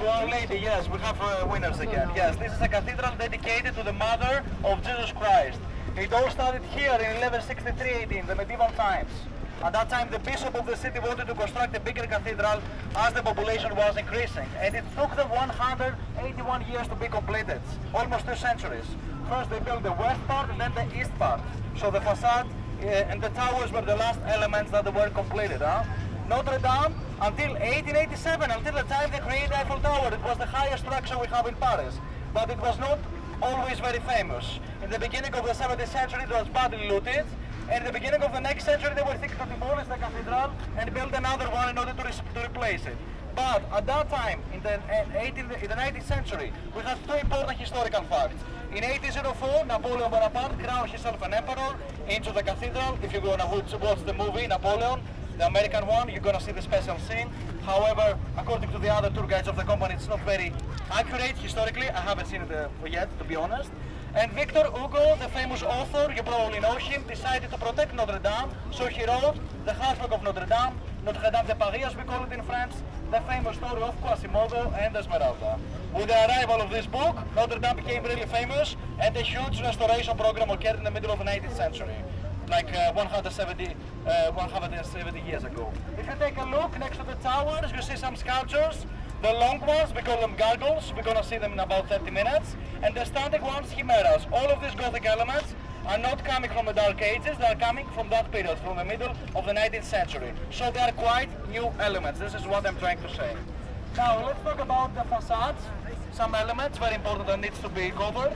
To Our Lady, yes, we have winners again. Yes, this is a cathedral dedicated to the mother of Jesus Christ. It all started here in 1163 AD, in the medieval times. At that time, the bishop of the city wanted to construct a bigger cathedral as the population was increasing. And it took them 181 years to be completed, almost 2 centuries. First they built the west part and then the east part. So the facade and the towers were the last elements that were completed. Notre-Dame, until 1887, until the time they created Eiffel Tower, it was the highest structure we have in Paris. But it was not always very famous. In the beginning of the 17th century, it was badly looted. And in the beginning of the next century, they were thinking to demolish the cathedral and build another one in order to replace it. But at that time, in the 19th century, we had 2 important historical facts. In 1804, Napoleon Bonaparte crowned himself an emperor into the cathedral. If you're going to watch the movie Napoleon, the American one, you're going to see the special scene. However, according to the other tour guides of the company, it's not very accurate historically. I haven't seen it yet, to be honest. And Victor Hugo, the famous author, you probably know him, decided to protect Notre-Dame, so he wrote the Hatchback of Notre-Dame, Notre-Dame de Paris as we call it in France, the famous story of Quasimodo and Esmeralda. With the arrival of this book, Notre-Dame became really famous, and a huge restoration program occurred in the middle of the 19th century, like 170 years ago. If you take a look next to the towers, you see some sculptures. The long ones, we call them gargoyles, we're going to see them in about 30 minutes. And the standing ones, chimeras. All of these Gothic elements are not coming from the Dark Ages, they are coming from that period, from the middle of the 19th century. So they are quite new elements, this is what I'm trying to say. Now let's talk about the facades, some elements, very important that needs to be covered.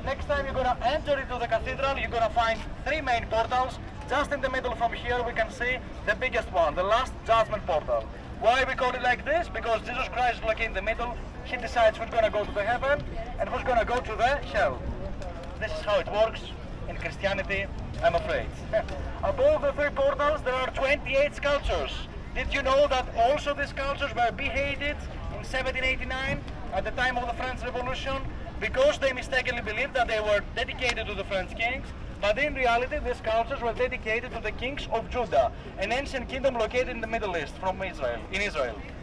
Next time you're going to enter into the cathedral, you're going to find 3 main portals. Just in the middle from here we can see the biggest one, the Last Judgment Portal. Why we call it like this? Because Jesus Christ is like in the middle. He decides who's going to go to the heaven and who's going to go to the hell. This is how it works in Christianity, I'm afraid. Above the 3 portals there are 28 sculptures. Did you know that also these sculptures were beheaded in 1789 at the time of the French Revolution? Because they mistakenly believed that they were dedicated to the French kings. But in reality, these sculptures were dedicated to the kings of Judah, an ancient kingdom located in the Middle East, from Israel,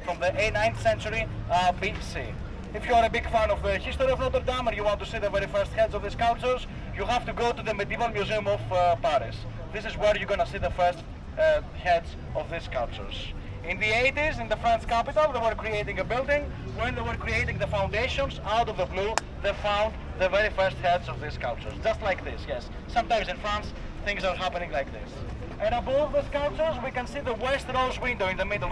from the 9th century BC. If you are a big fan of the history of Notre-Dame and you want to see the very first heads of the sculptures, you have to go to the Medieval Museum of Paris. This is where you're going to see the first heads of these sculptures. In the 80s, in the French capital, they were creating a building. When they were creating the foundations, out of the blue, they found the very first heads of these sculptures. Just like this, yes. Sometimes in France, things are happening like this. And above the sculptures, we can see the West Rose window in the middle.